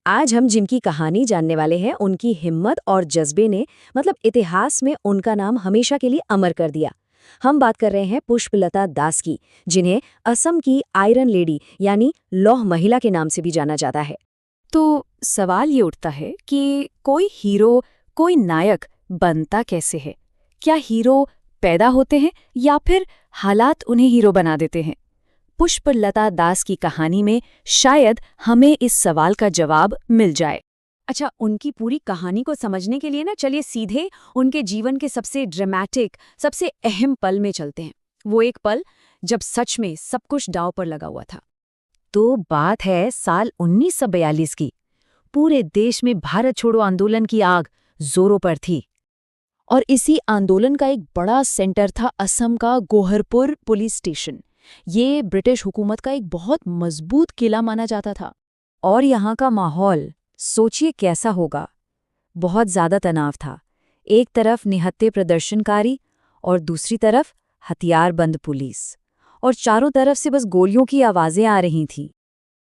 आज हम जिनकी कहानी जानने वाले हैं उनकी हिम्मत और जज्बे ने इतिहास में उनका नाम हमेशा के लिए अमर कर दिया। हम बात कर रहे हैं पुष्पलता दास की, जिन्हें असम की आयरन लेडी यानी लौह महिला के नाम से भी जाना जाता है। तो सवाल ये उठता है कि कोई हीरो, कोई नायक बनता कैसे है? क्या हीरो पैदा होते हैं या फिर हालात उन्हें हीरो बना देते हैं? पुष्पलता दास की कहानी में शायद हमें इस सवाल का जवाब मिल जाए। अच्छा, उनकी पूरी कहानी को समझने के लिए चलिए सीधे उनके जीवन के सबसे ड्रामेटिक, सबसे अहम पल में चलते हैं। वो एक पल जब सच में सब कुछ दांव पर लगा हुआ था। तो बात है साल 1942 की। पूरे देश में भारत छोड़ो आंदोलन की आग जोरों पर थी। और इसी आंदोलन का एक बड़ा सेंटर था असम का गोहरपुर पुलिस स्टेशन। ये ब्रिटिश हुकूमत का एक बहुत मजबूत किला माना जाता था। और यहाँ का माहौल सोचिए कैसा होगा। बहुत ज्यादा तनाव था। एक तरफ निहत्थे प्रदर्शनकारी और दूसरी तरफ हथियारबंद पुलिस, और चारों तरफ से बस गोलियों की आवाजें आ रही थीं।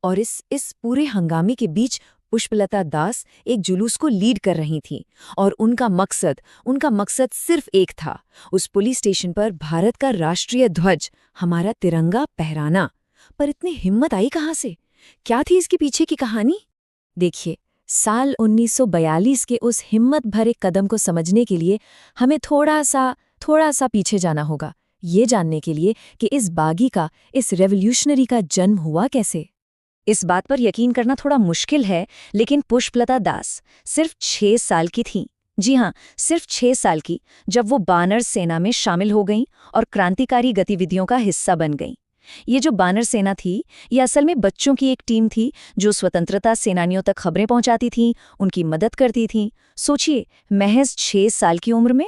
और इस पूरे हंगामे के बीच पुष्पलता दास एक जुलूस को लीड कर रही थीं, और उनका मकसद सिर्फ एक था, उस पुलिस स्टेशन पर भारत का राष्ट्रीय ध्वज, हमारा तिरंगा फहराना। पर इतनी हिम्मत आई कहाँ से? क्या थी इसके पीछे की कहानी? देखिए, साल 1942 के उस हिम्मत भरे कदम को समझने के लिए हमें थोड़ा सा पीछे जाना होगा, ये जानने के लिए कि इस बागी का, इस रेवोल्यूशनरी का जन्म हुआ कैसे। इस बात पर यकीन करना थोड़ा मुश्किल है, लेकिन पुष्पलता दास सिर्फ 6 साल की थीं। जी हाँ, सिर्फ 6 साल की, जब वो बानर सेना में शामिल हो गईं और क्रांतिकारी गतिविधियों का हिस्सा बन गईं। ये जो बानर सेना थी, ये असल में बच्चों की एक टीम थी जो स्वतंत्रता सेनानियों तक खबरें पहुंचाती थीं, उनकी मदद करती थीं। सोचिए, महज 6 साल की उम्र में।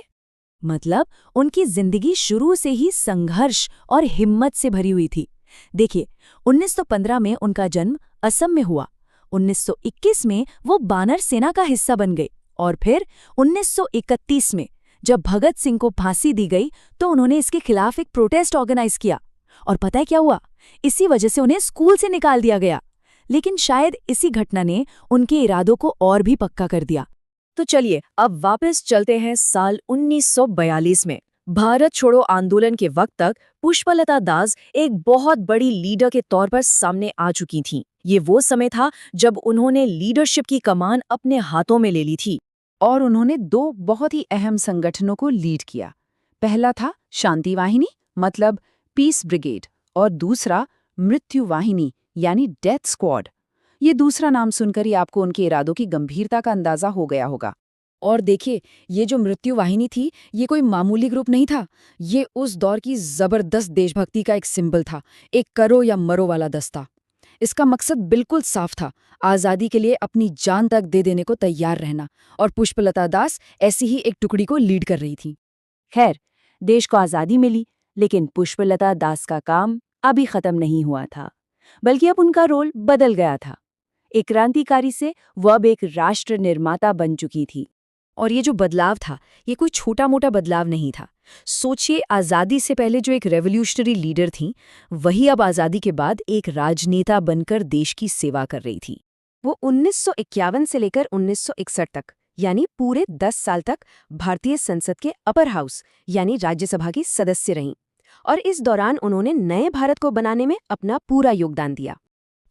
उनकी जिंदगी शुरू से ही संघर्ष और हिम्मत से भरी हुई थी। देखिए, 1915 में उनका जन्म असम में हुआ। 1921 में वो बानर सेना का हिस्सा बन गए, और फिर 1931 में जब भगत सिंह को फांसी दी गई तो उन्होंने इसके खिलाफ एक प्रोटेस्ट ऑर्गेनाइज किया। और पता है क्या हुआ? इसी वजह से उन्हें स्कूल से निकाल दिया गया। लेकिन शायद इसी घटना ने उनके इरादों को और भी पक्का कर दिया। तो चलिए अब वापस चलते हैं साल 1942 में। भारत छोड़ो आंदोलन के वक्त तक पुष्पलता दास एक बहुत बड़ी लीडर के तौर पर सामने आ चुकी थीं। ये वो समय था जब उन्होंने लीडरशिप की कमान अपने हाथों में ले ली थी। और उन्होंने 2 बहुत ही अहम संगठनों को लीड किया। पहला था शांति वाहिनी, मतलब पीस ब्रिगेड, और दूसरा मृत्यु वाहिनी यानी डेथ स्क्वाड। ये दूसरा नाम सुनकर ही आपको उनके इरादों की गंभीरता का अंदाजा हो गया होगा। और देखिए, ये जो मृत्यु वाहिनी थी, ये कोई मामूली ग्रुप नहीं था। ये उस दौर की जबरदस्त देशभक्ति का एक सिंबल था, एक करो या मरो वाला दस्ता। इसका मकसद बिल्कुल साफ था, आज़ादी के लिए अपनी जान तक दे देने को तैयार रहना। और पुष्पलता दास ऐसी ही एक टुकड़ी को लीड कर रही थी। खैर, देश को आज़ादी मिली, लेकिन पुष्पलता दास का काम अभी खत्म नहीं हुआ था, बल्कि अब उनका रोल बदल गया था। एक क्रांतिकारी से वो अब एक राष्ट्र निर्माता बन चुकी थी। और ये जो बदलाव था, ये कोई छोटा मोटा बदलाव नहीं था। सोचिए, आज़ादी से पहले जो एक रेवोल्यूशनरी लीडर थी, वही अब आज़ादी के बाद एक राजनेता बनकर देश की सेवा कर रही थी। वो 1951 से लेकर 1961 तक, यानी पूरे 10 साल तक भारतीय संसद के अपर हाउस यानी राज्यसभा की सदस्य रहीं। और इस दौरान उन्होंने नए भारत को बनाने में अपना पूरा योगदान दिया।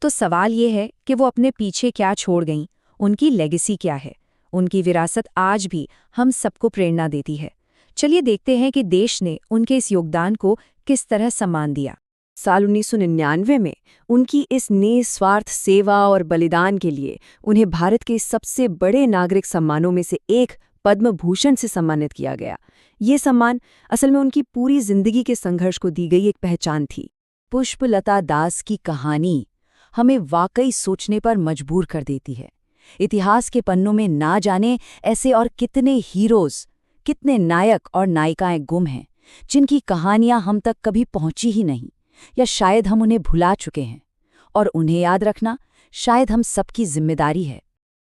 तो सवाल ये है कि वो अपने पीछे क्या छोड़ गईं, उनकी लेगेसी क्या है। उनकी विरासत आज भी हम सबको प्रेरणा देती है। चलिए देखते हैं कि देश ने उनके इस योगदान को किस तरह सम्मान दिया। साल 1999 में उनकी इस निस्वार्थ सेवा और बलिदान के लिए उन्हें भारत के सबसे बड़े नागरिक सम्मानों में से एक पद्म भूषण से सम्मानित किया गया। ये सम्मान असल में उनकी पूरी जिंदगी के संघर्ष को दी गई एक पहचान थी। पुष्पलता दास की कहानी हमें वाकई सोचने पर मजबूर कर देती है। इतिहास के पन्नों में ना जाने ऐसे और कितने हीरोज, कितने नायक और नायिकाएं गुम हैं, जिनकी कहानियां हम तक कभी पहुंची ही नहीं, या शायद हम उन्हें भुला चुके हैं। और उन्हें याद रखना शायद हम सबकी जिम्मेदारी है।